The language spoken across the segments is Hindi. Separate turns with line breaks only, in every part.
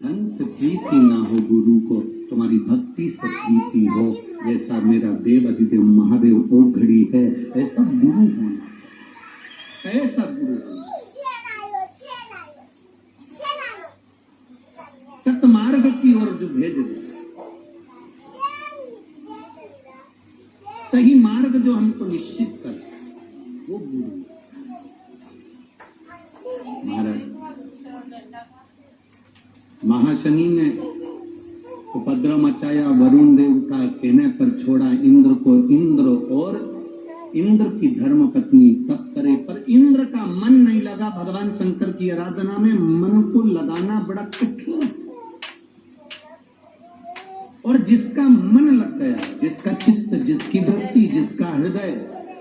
धन से प्रीति ना हो गुरु को, तुम्हारी भक्ति से प्रीति हो। जैसा मेरा देव अधिदेव महादेव ओ घड़ी है, ऐसा गुरु होना, ऐसा गुरु होना। सतमार्ग की ओर जो भेज दे, सही मार्ग जो हमको निश्चित कर, वो गुरु। महाराज महाशनि ने उपद्रव मचाया, वरुण देव का कहने पर छोड़ा इंद्र को इंद्र, और इंद्र की धर्म पत्नी तप करे, पर इंद्र का मन नहीं लगा भगवान शंकर की आराधना में। मन को लगाना बड़ा कठिन, और जिसका मन लग गया, जिसका चित्त, जिसकी भक्ति, जिसका हृदय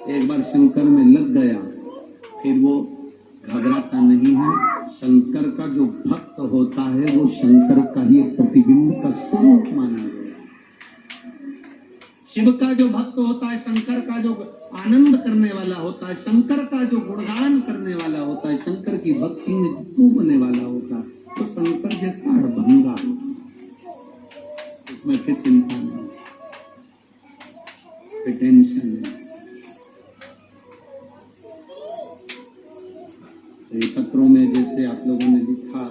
एक बार शंकर में लग गया, फिर वो घबराता नहीं है। शंकर का जो भक्त होता है वो शंकर का ही एक प्रतिबिंब का स्वरूप माना गया। शिव का जो भक्त होता है, शंकर का जो आनंद करने वाला होता है, शंकर का जो गुणगान करने वाला होता है, शंकर की भक्ति में डूबने वाला होता है, तो शंकर जैसा अड़भंगा, उसमें फिर चिंता नहीं, फिर टेंशन नहीं। ये पत्रों में जैसे आप लोगों ने लिखा,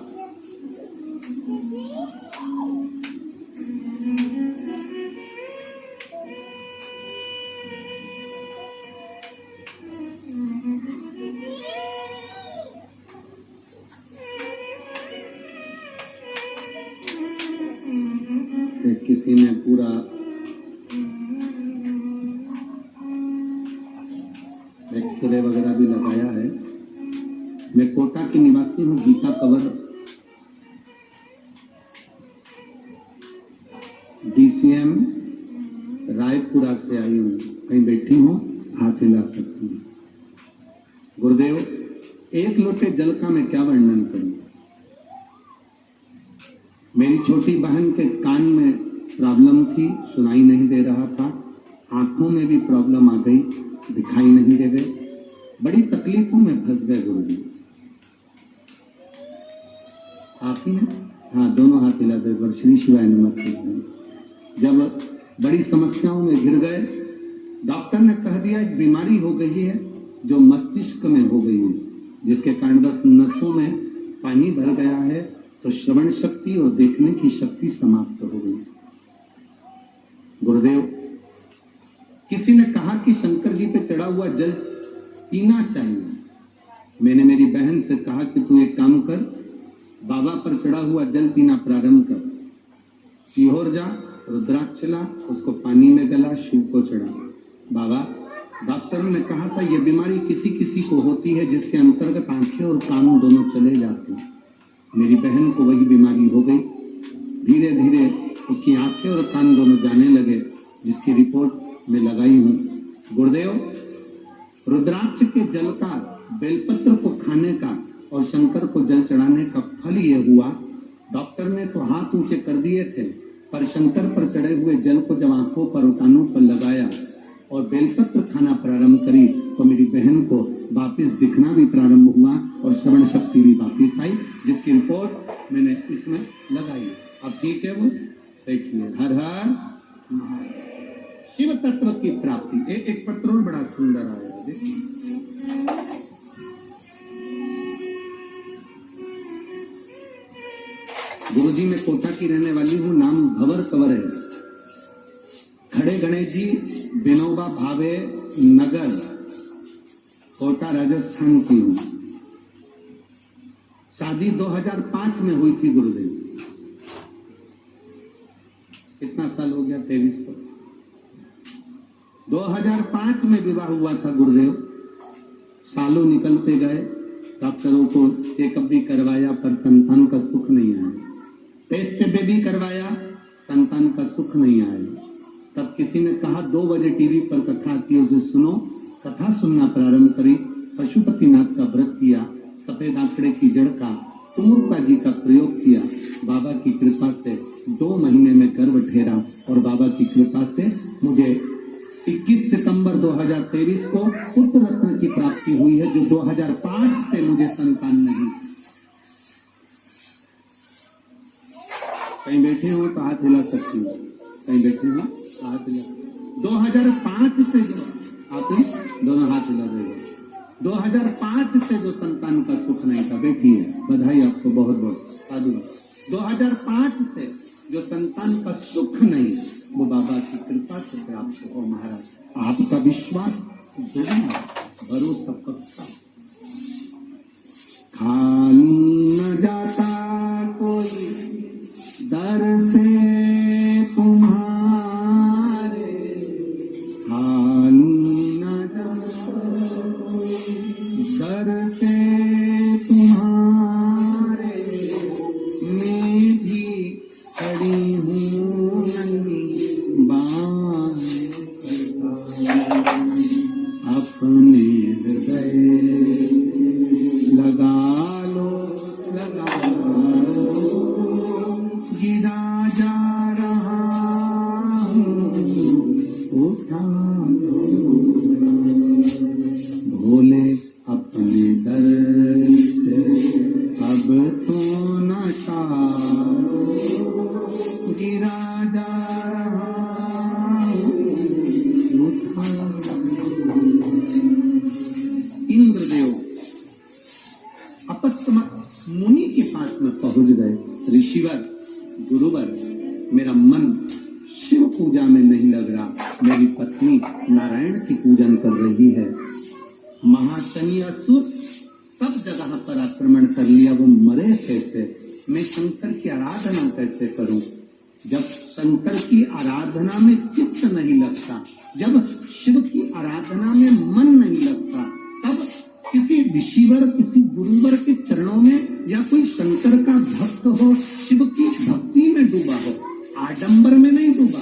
किसी ने पूरा एक्सरे वगैरह भी लगाया है। मैं कोटा की निवासी हूँ, गीता कवर DCM रायपुरा से आई हूँ, कहीं बैठी हूँ, हाथ हिला सकती हूँ। गुरुदेव, एक लोटे जल का मैं क्या वर्णन करूं। मेरी छोटी बहन के कान में प्रॉब्लम थी, सुनाई नहीं दे रहा था, आंखों में भी प्रॉब्लम आ गई, दिखाई नहीं दे गए, बड़ी तकलीफों में फंस गए गुरुजी। आप ही हैं? हाँ, दोनों हाथ हिला दे, श्री शिवाय नमस्ते। जब बड़ी समस्याओं में घिर गए, डॉक्टर ने कह दिया एक बीमारी हो गई है जो मस्तिष्क में हो गई है, जिसके कारण बस नसों में पानी भर गया है, तो श्रवण शक्ति और देखने की शक्ति समाप्त हो गई। गुरुदेव, किसी ने कहा कि शंकर जी पे चढ़ा हुआ जल पीना चाहिए। मैंने मेरी बहन से कहा कि तू एक काम कर, बाबा पर चढ़ा हुआ जल पीना प्रारंभ कर, सीहोर जा, रुद्राक्ष ला, उसको पानी में गला, शिव को चढ़ा। बाबा, डॉक्टरों ने कहा था ये बीमारी किसी किसी को होती है जिसके अंतर्गत आंखें और कान दोनों चले जाते हैं। मेरी बहन को वही बीमारी हो गई। धीरे धीरे उसकी आंखें और कान दोनों जाने लगे, जिसकी रिपोर्ट मैं लगाई हूँ। गुरुदेव, रुद्राक्ष के जल का, बेलपत्र को खाने का और शंकर को जल चढ़ाने का फल ये हुआ, डॉक्टर ने तो हाथ ऊंचे कर दिए थे, पर शंकर पर चढ़े हुए जल को जब आंखों पर और कानों पर लगाया और बेलपत्र खाना प्रारंभ करी, तो मेरी बहन को वापस दिखना भी प्रारंभ हुआ और श्रवण शक्ति भी वापस आई, जिसकी रिपोर्ट मैंने इसमें लगाई। अब ठीक है वो, देखिए। हर हर महादेव। शिव तत्व की प्राप्ति। एक पत्र और बड़ा सुंदर आया, देखिए। गुरुजी, मैं कोटा की रहने वाली हूँ, नाम भवर कंवर है। खड़े गणेश जी, विनोबा भावे नगर, कोटा राजस्थान की हूँ। शादी 2005 में हुई थी गुरुदेव। कितना साल हो गया? 23 को। 2005 में विवाह हुआ था गुरुदेव। सालों निकलते गए, डॉक्टरों को चेकअप भी करवाया, पर संतान का सुख नहीं आया। टेस्ट भी करवाया, संतान का सुख नहीं आया। तब किसी ने कहा 2 बजे टीवी पर कथा आती है, उसे सुनो। कथा सुनना प्रारंभ करी, पशुपतिनाथ का व्रत किया, सफेद आंकड़े की जड़ का, तुमुर्पा जी का प्रयोग किया। बाबा की कृपा से 2 महीने में गर्भ ठहरा और बाबा की कृपा से मुझे 21 सितंबर 2023 को पुत्र रत्न की प्राप्ति हुई है, जो 2005 से मुझे संतान नहीं। कहीं बैठे हो तो हाथ हिला सकती हो, कहीं बैठे हो तो हाथ हिला। 2005 से जो आपने दोनों हाथ हिला देगा। 2005 से जो संतान का सुख नहीं था, बेटी है, बधाई आपको बहुत बहुत साधु। 2005 से जो संतान का सुख नहीं, वो बाबा की कृपा से प्राप्त हो महाराज। आपका विश्वास भरोसा पक्का। खाली न जाता कोई दर से तुम्हारे, खाली न जाता दर से तुम्हारे, मैं भी खड़ी हूँ नंगी बाहें अपने हृदय लगा लो, गिरा जा रहा हूँ, उठा लो भोले अपने दर से, अब तो न टालो, गिरा जा रहा हूँ, उठा लो। इंद्रदेव अपस्मत मुनि के पास में पहुंच गए। ऋषिवर, गुरुवर, मेरा मन शिव पूजा में नहीं लग रहा, मेरी पत्नी नारायण की पूजन कर रही है। महाशनि असुर सब जगह पर आक्रमण कर लिया, वो मरे कैसे? मैं शंकर की आराधना कैसे करूं? जब शंकर की आराधना में चित्त नहीं लगता, जब शिव की आराधना में मन नहीं लगता, तब किसी ऋषिवर, किसी गुरुवर के चरणों में या कोई शंकर का भक्त हो, शिव की भक्ति में डूबा हो, आडंबर में नहीं डूबा।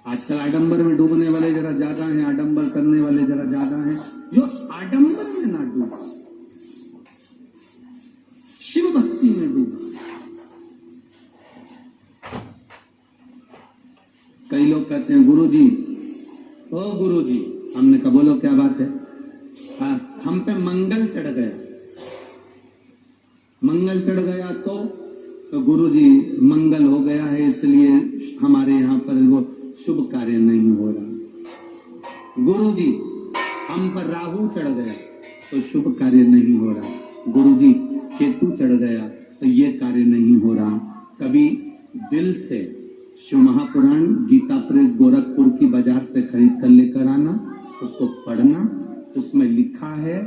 आजकल आडंबर में डूबने वाले जरा ज्यादा हैं, आडंबर करने वाले जरा ज्यादा हैं। जो आडंबर में ना डूबा, शिव भक्ति में डूबा। कई लोग कहते हैं गुरुजी, ओ गुरुजी, हमने कहा बोलो क्या बात है? हम पे मंगल चढ़ गया। मंगल चढ़ गया तो गुरुजी मंगल हो गया है, इसलिए हमारे यहाँ पर वो शुभ कार्य नहीं हो रहा। गुरुजी हम पर राहु चढ़ गया तो शुभ कार्य नहीं हो रहा। गुरुजी केतु चढ़ गया तो ये कार्य नहीं हो रहा। कभी दिल से शिव महापुराण गीता प्रेस गोरखपुर की बाजार से खरीद कर लेकर आना, उसको पढ़ना। उसमें लिखा है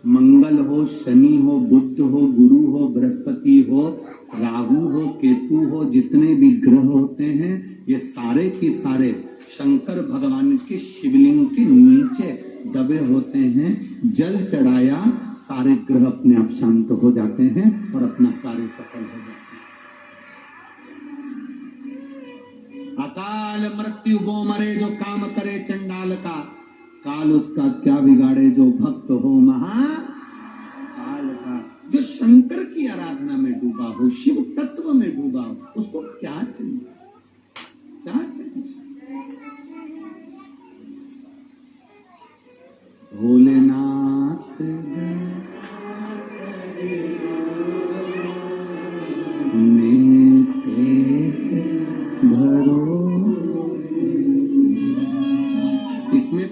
मंगल हो, शनि हो, बुध हो, गुरु हो, बृहस्पति हो, राहु हो, केतु हो, जितने भी ग्रह होते हैं ये सारे की सारे शंकर भगवान के शिवलिंग के नीचे दबे होते हैं। जल चढ़ाया सारे ग्रह अपने आप शांत हो जाते हैं और अपना कार्य सफल हो जाता है। अकाल मृत्यु गो मरे जो काम करे चंडाल का, काल उसका क्या बिगाड़े जो भक्त हो महाकाल का। जो शंकर की आराधना में डूबा हो, शिव तत्व में डूबा हो, उसको क्या चाहिए? क्या चाहिए? भोलेनाथ इसमें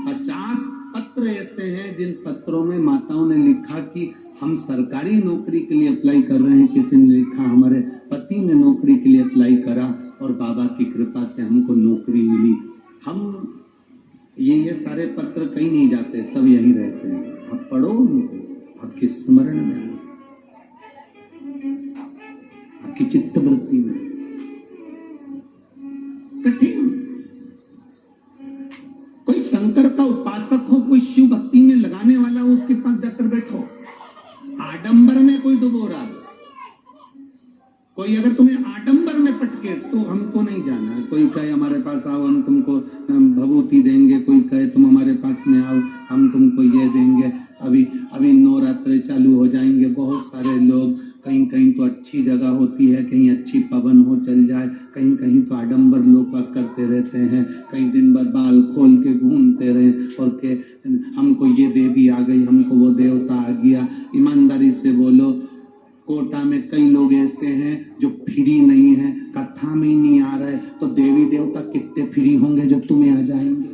50 पत्र ऐसे हैं जिन पत्रों में माताओं ने लिखा कि हम सरकारी नौकरी के लिए अप्लाई कर रहे हैं। किसी ने लिखा हमारे पति ने नौकरी के लिए अप्लाई करा और बाबा की कृपा से हमको नौकरी मिली। हम ये सारे पत्र कहीं नहीं जाते, सब यहीं रहते हैं। आप पढ़ो उनको, आपके स्मरण में, आपकी चित्तवृत्ति में। कठिन कोई शंकर का उपासक हो, कोई शिव भक्ति में लगाने वाला हो, उसके पास जाकर बैठो। आडंबर में कोई डुबो रहा, कोई अगर तुम्हें आडंबर में पटके तो हमको नहीं जाना है। कोई कहे हमारे पास आओ हम तुमको भभूति देंगे, कोई कहे तुम हमारे पास में आओ हम तुमको ये देंगे। अभी नवरात्र चालू हो जाएंगे, बहुत सारे लोग, कहीं कहीं तो अच्छी जगह होती है, कहीं अच्छी पवन हो चल जाए, कहीं कहीं तो आडंबर लोग करते रहते हैं, कहीं दिन भर बाल खोल के घूमते रहे और के हमको ये देवी आ गई, हमको वो देवता आ गया। ईमानदारी से बोलो, कोटा में कई लोग ऐसे हैं जो फ्री नहीं है, कथा में ही नहीं आ रहे, तो देवी देवता कितने फ्री होंगे जो तुम्हें आ जाएंगे।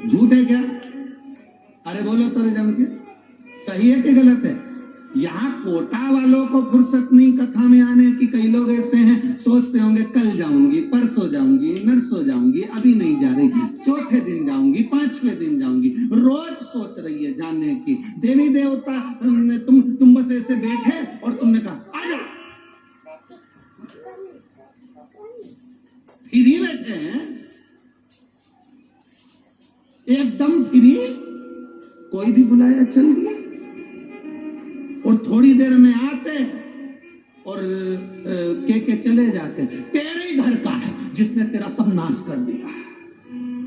झूठ है क्या? अरे बोलो तो जम के, सही है कि गलत है? यहाँ कोटा वालों को फुर्सत नहीं कथा में आने की। कई लोग ऐसे हैं सोचते होंगे कल जाऊंगी, परसों जाऊंगी, नरसों जाऊंगी, अभी नहीं जा रही, चौथे दिन जाऊंगी, पांचवें दिन जाऊंगी, रोज सोच रही है जाने की। देवी देवता तुम बस ऐसे बैठे और तुमने कहा आ जाओ, फ्री बैठे हैं एकदम फ्री, कोई भी बुलाया चल दिए, और थोड़ी देर में आते और के चले जाते। तेरे ही घर का है जिसने तेरा सब नाश कर दिया।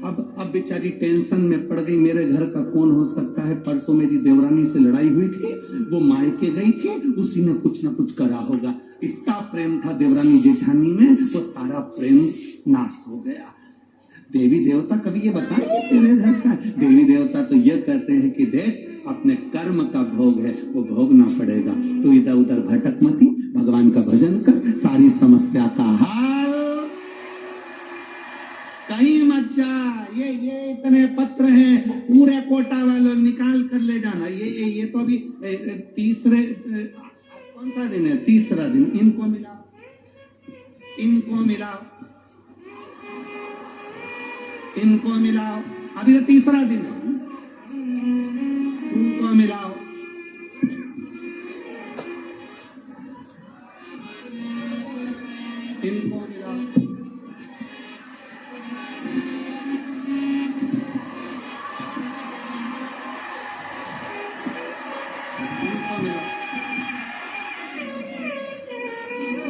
अब बेचारी टेंशन में पड़ गई, मेरे घर का कौन हो सकता है? परसों मेरी देवरानी से लड़ाई हुई थी, वो मायके गई थी, उसी ने कुछ ना कुछ करा होगा। इतना प्रेम था देवरानी जेठानी में, वो सारा प्रेम नाश हो गया। देवी देवता कभी ये बताएंगे तेरे घर का? देवी देवता तो ये कहते हैं कि देख अपने कर्म का भोग है, वो भोगना पड़ेगा, तो इधर उधर भटक मती, भगवान का भजन कर, सारी समस्या का हाल कहीं मत जा। ये इतने पत्र हैं, पूरे कोटा वालों निकाल कर ले जाना। ये तो अभी तीसरे कौन सा दिन है? तीसरा दिन। इनको मिलाओ, इनको मिलाओ, इनको मिलाओ, अभी तो तीसरा दिन है। इनको मिलाओ, इनको मिलाओ, इनको मिलाओ।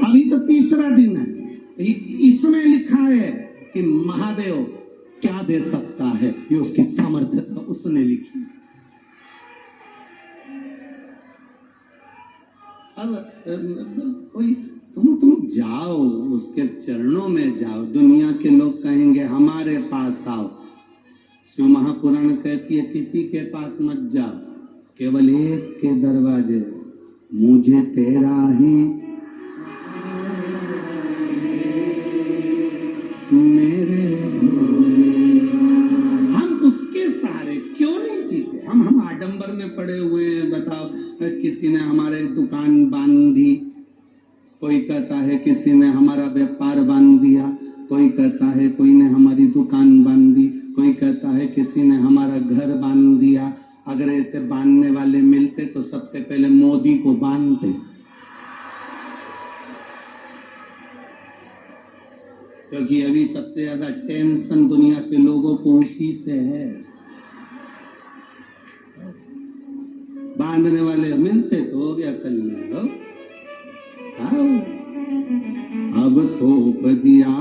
अभी तो तीसरा दिन है। इसमें लिखा है कि महादेव क्या दे सकता है, ये उसकी सामर्थ्य था, उसने लिखी। अब कोई तुम जाओ उसके चरणों में जाओ, दुनिया के लोग कहेंगे हमारे पास आओ। शिव महापुराण कहती है किसी के पास मत जाओ, केवल एक के दरवाजे, मुझे तेरा ही मेरे, हम उसके सहारे क्यों नहीं जीते? हम आडंबर में पड़े हुए हैं। बताओ, किसी ने हमारे दुकान बांध दी, कोई कहता है किसी ने हमारा व्यापार बांध दिया, कोई कहता है कोई ने हमारी दुकान बांध दी, कोई कहता है किसी ने हमारा घर बांध दिया। अगर ऐसे बांधने वाले मिलते तो सबसे पहले मोदी को बांधते, क्योंकि अभी सबसे ज्यादा टेंशन दुनिया के लोगों को उसी से है। बांधने वाले मिलते तो हो गया कल्याण। अब सौंप दिया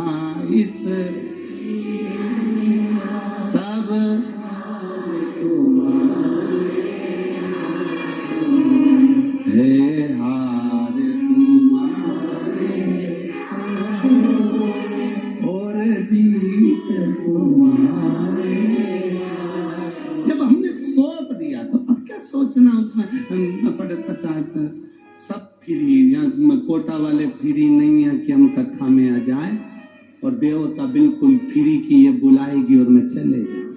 इस सब है हार तुम्हारे और जीत तुम्हारे। जब हमने सौंप दिया तो अब क्या सोचना उसमें? 50 सब फ्री, यहाँ कोटा वाले फ्री नहीं है कि हम कथा में आ जाए, और देवता बिल्कुल फ्री की ये बुलाएगी और मैं चले जाऊं।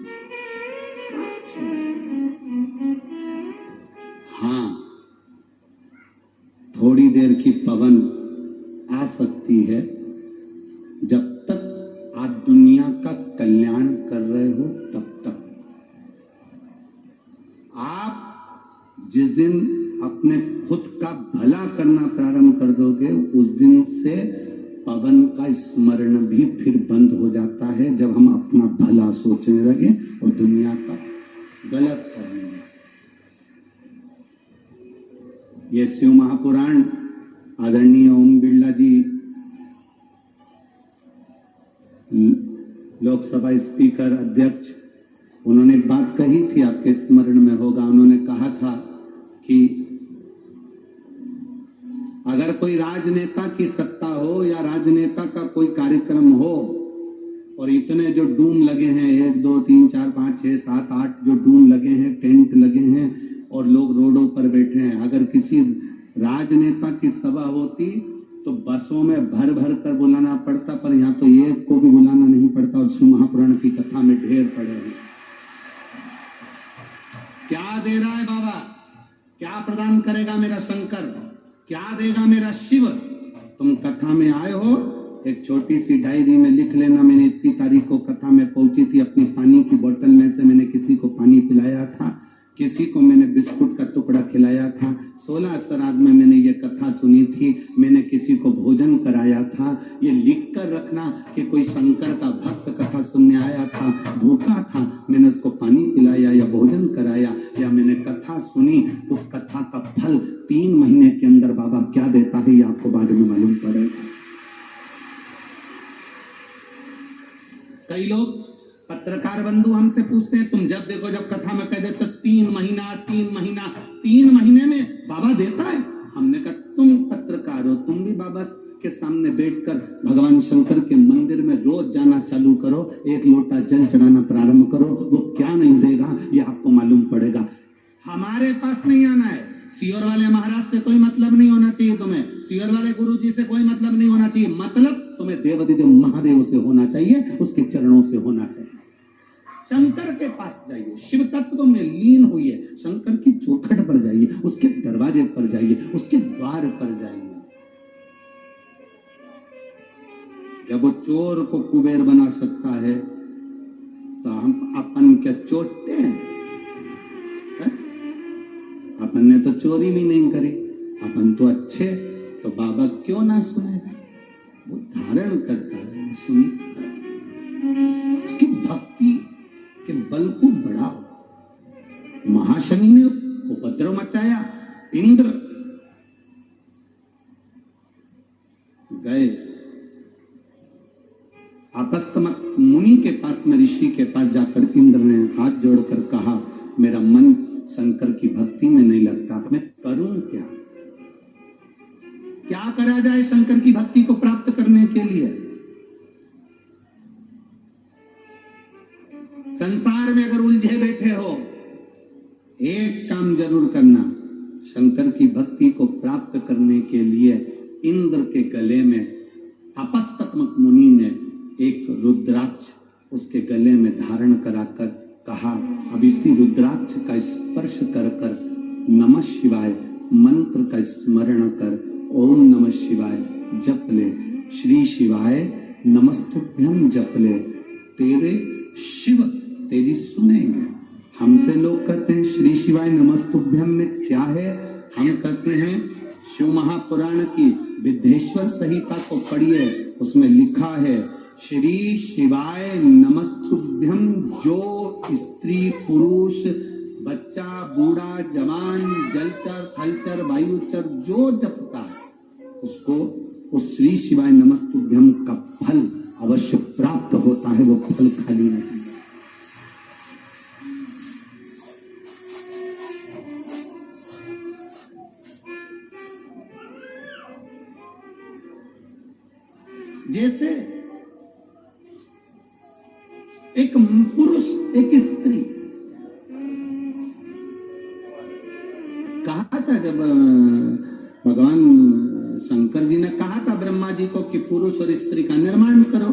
हाँ, थोड़ी देर की पवन आ सकती है, जब तक आप दुनिया का कल्याण कर रहे हो तब तक। आप जिस दिन अपने खुद का भला करना प्रारंभ कर दोगे, उस दिन से पवन का स्मरण भी फिर बंद हो जाता है, जब हम अपना भला सोचने लगे और दुनिया का गलत करने लगे। ये शिव महापुराण आदरणीय ओम बिरला जी लोकसभा स्पीकर अध्यक्ष, उन्होंने एक बात कही थी, आपके स्मरण में होगा। उन्होंने कहा था कि अगर कोई राजनेता की सत्ता हो या राजनेता का कोई कार्यक्रम हो, और इतने जो डूम लगे हैं, 1 2 3 4 5 6 7 8 जो डूम लगे हैं, टेंट लगे हैं और लोग रोडों पर बैठे हैं। अगर किसी राजनेता की सभा होती तो बसों में भर भर कर बुलाना पड़ता, पर यहाँ तो एक को भी बुलाना नहीं पड़ता और शिव महापुराण की कथा में ढेर पड़े हैं। क्या दे रहा है बाबा, क्या प्रदान करेगा मेरा शंकर, क्या देगा मेरा शिव? तुम कथा में आए हो, एक छोटी सी डायरी में लिख लेना, मैंने इतनी तारीख को कथा में पहुंची थी, अपनी पानी की बोतल में से मैंने किसी को पानी पिलाया था, किसी को मैंने बिस्कुट का टुकड़ा खिलाया था, 16 श्राद्ध में मैंने ये कथा सुनी थी, मैंने किसी को भोजन कराया था। ये लिख कर रखना कि कोई शंकर का भक्त कथा सुनने आया था, भूखा था, मैंने उसको पानी पिलाया या भोजन कराया, या मैंने कथा सुनी, उस कथा का फल 3 महीने के अंदर बाबा क्या देता है ये आपको बाद में मालूम पड़ेगा। कई लोग पत्रकार बंधु हमसे पूछते हैं, तुम जब देखो जब कथा में कह देते 3 महीने में बाबा देता है। हमने कहा तुम पत्रकार हो, तुम भी बाबा के सामने बैठकर भगवान शंकर के मंदिर में रोज जाना चालू करो, 1 लोटा जल चढ़ाना प्रारंभ करो, वो क्या नहीं देगा ये आपको मालूम पड़ेगा। हमारे पास नहीं आना है, सीहोर वाले महाराज से कोई मतलब नहीं होना चाहिए, तुम्हें सीहोर वाले गुरुजी से कोई मतलब नहीं होना चाहिए, मतलब तुम्हें देवाधिदेव महादेव से होना चाहिए, उसके चरणों से होना चाहिए। शंकर के पास जाइए, शिव तत्व में लीन हुई है, शंकर की चौखट पर जाइए, उसके दरवाजे पर जाइए, उसके द्वार पर जाइए। जब वो चोर को कुबेर बना सकता है तो हम अपन क्या चोटे हैं? अपन ने तो चोरी भी नहीं करी, अपन तो अच्छे, तो बाबा क्यों ना सुनेगा? वो धारण करता है, सुनता है, उसकी भक्ति के बल को बढ़ाओ। महाशनि ने उपद्रव मचाया, इंद्र गए आपस्तमक मुनि के पास में, ऋषि के पास जाकर इंद्र ने हाथ जोड़कर कहा, मेरा मन शंकर की भक्ति में नहीं लगता, मैं करूं क्या? क्या करा जाए शंकर की भक्ति को प्राप्त करने के लिए? संसार में अगर उलझे बैठे हो, एक काम जरूर करना, शंकर की भक्ति को प्राप्त करने के लिए इंद्र के गले में आपस्तमक मुनि ने एक रुद्राक्ष उसके गले में धारण कराकर कहा, अब इसी रुद्राक्ष का स्पर्श कर कर नमः शिवाय मंत्र का स्मरण कर, ओम नमः शिवाय जप ले, श्री शिवाय नमस्तुभ्यम जप ले, तेरे शिव तेरी सुनेंगे। हमसे लोग कहते हैं श्री शिवाय नमस्तुभ्यम में क्या है? हम कहते हैं शिव महापुराण की विद्येश्वर संहिता को पढ़िए, उसमें लिखा है श्री शिवाय नमस्तुभ्यम, जो स्त्री पुरुष बच्चा बूढ़ा जवान जलचर थलचर वायुचर जो जपता है उसको उस श्री शिवाय नमस्तुभ्यम का फल अवश्य प्राप्त होता है, वो फल खाली नहीं। जैसे एक पुरुष एक स्त्री, कहा था जब भगवान शंकर जी ने कहा था ब्रह्मा जी को कि पुरुष और स्त्री का निर्माण करो,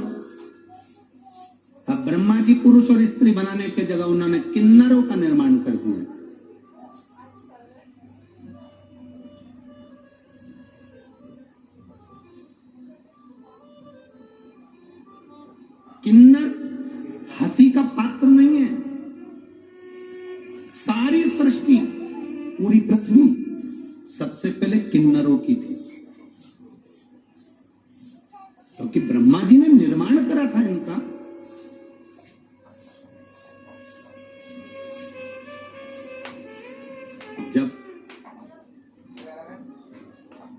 अब ब्रह्मा जी पुरुष और स्त्री बनाने के जगह उन्होंने किन्नरों का निर्माण कर दिया। किन्नर हंसी का पात्र नहीं है। सारी सृष्टि पूरी पृथ्वी सबसे पहले किन्नरों की थी, क्योंकि ब्रह्मा जी ने निर्माण करा था इनका। जब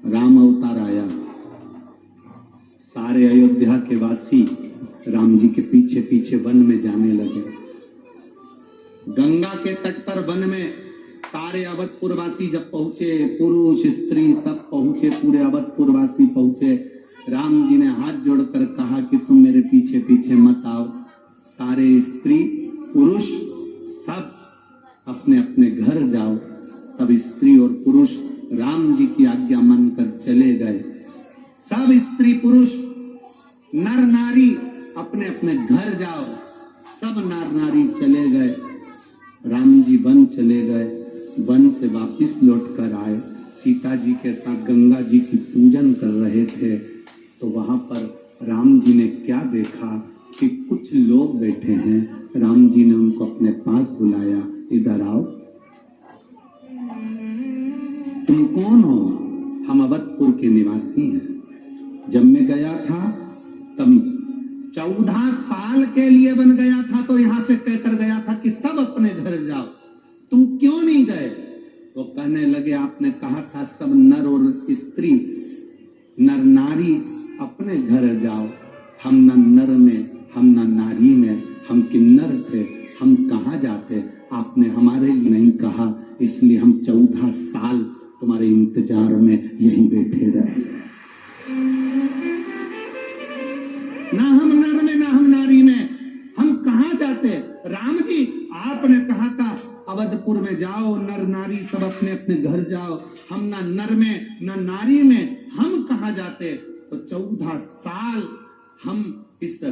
राम अवतार आया, सारे अयोध्या के वासी राम जी के पीछे पीछे वन में जाने लगे। गंगा के तट पर वन में सारे अवधपुरवासी जब पहुंचे, पुरुष स्त्री सब पहुंचे, पूरे अवधपुरवासी पहुंचे, राम जी ने हाथ जोड़कर कहा कि तुम मेरे पीछे पीछे मत आओ। सारे स्त्री पुरुष सब अपने अपने घर जाओ। तब स्त्री और पुरुष राम जी की आज्ञा मानकर चले गए। सब स्त्री पुरुष नर नारी अपने अपने घर जाओ। सब नर नारी चले गए। राम जी वन चले गए। वन से वापिस लौट कर आए। सीता जी के साथ गंगा जी की पूजन कर रहे थे तो वहां पर राम जी ने क्या देखा कि कुछ लोग बैठे हैं। राम जी ने उनको अपने पास बुलाया, इधर आओ। तुम कौन हो? हम अवधपुर के निवासी हैं। जब मैं गया था तब 14 साल के लिए बन गया था तो यहां से कहकर गया था कि सब अपने घर जाओ। तुम क्यों नहीं गए? वो कहने लगे आपने कहा था सब नर और स्त्री नर नारी अपने घर जाओ। हम न नर में हम न नारी में, हम किन्नर थे, हम कहाँ जाते? आपने हमारे लिए नहीं कहा, इसलिए हम 14 साल तुम्हारे इंतजार में यहीं बैठे रहे। ना हम नर में ना हम नारी में, हम कहाँ जाते? राम जी आपने कहा था अवधपुर में जाओ, नर नारी सब अपने अपने घर जाओ। हम ना नर में ना नारी में, हम कहाँ जाते? तो 14 साल हम इस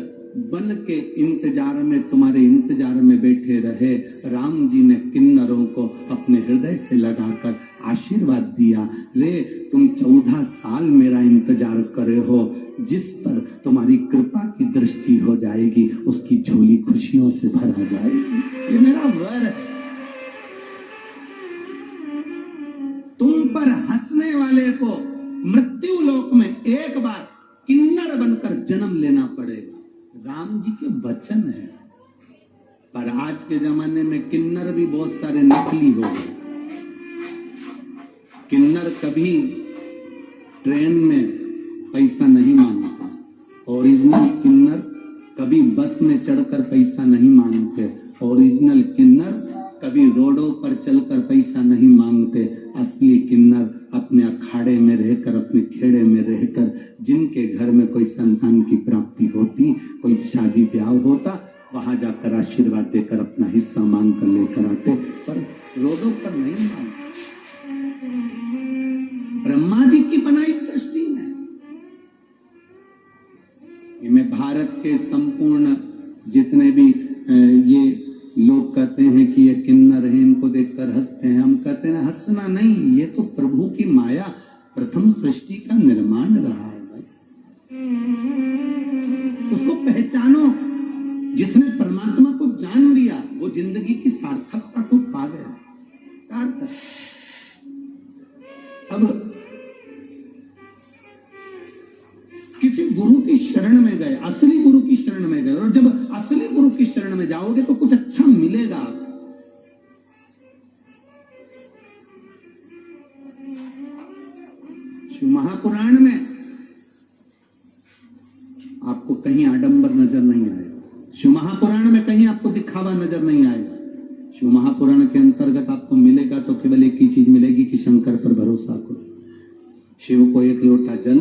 वन के इंतजार में तुम्हारे इंतजार में बैठे रहे। राम जी ने किन्नरों को अपने हृदय से लगाकर आशीर्वाद दिया। रे तुम 14 साल मेरा इंतजार करे हो, जिस पर तुम्हारी कृपा की दृष्टि हो जाएगी उसकी झोली खुशियों से भरा जाएगी। ये मेरा वर है। तुम पर हंसने वाले को मृत्यु लोक में एक बार किन्नर बनकर जन्म लेना पड़ेगा। राम जी के वचन है। पर आज के जमाने में किन्नर भी बहुत सारे नकली हो गए। किन्नर कभी ट्रेन में पैसा नहीं मांगते। ओरिजिनल किन्नर कभी बस में चढ़कर पैसा नहीं मांगते। ओरिजिनल किन्नर कभी रोडों पर चलकर पैसा नहीं मांगते। असली किन्नर अपने अखाड़े में रहकर, अपने खेड़े में रहकर, जिनके घर में कोई संतान की प्राप्ति होती, कोई शादी ब्याह होता, वहां जाकर आशीर्वाद देकर अपना हिस्सा मांग कर लेकर आते। पर रोडों पर नहीं मांगते। ब्रह्मा जी की बनाई सृष्टि में मैं भारत के संपूर्ण जितने भी ये लोग कहते हैं कि ये किन्नर है, इनको देखकर हंसते हैं। हम कहते हैं हंसना नहीं, ये तो प्रभु की माया, प्रथम सृष्टि का निर्माण रहा है भाई। उसको पहचानो। जिसने परमात्मा को जान लिया वो जिंदगी की सार्थकता को पा गया। सार्थक। अब किसी गुरु की शरण में गए, असली गुरु की शरण में गए, और जब असली गुरु की शरण में जाओगे तो कुछ अच्छा मिलेगा। शिव महापुराण में आपको कहीं आडंबर नजर नहीं आएगा। शिव महापुराण में कहीं आपको दिखावा नजर नहीं आएगा। शिव महापुराण के अंतर्गत आपको मिलेगा तो केवल एक ही चीज मिलेगी कि शंकर पर भरोसा करो। शिव को एक लोटा जल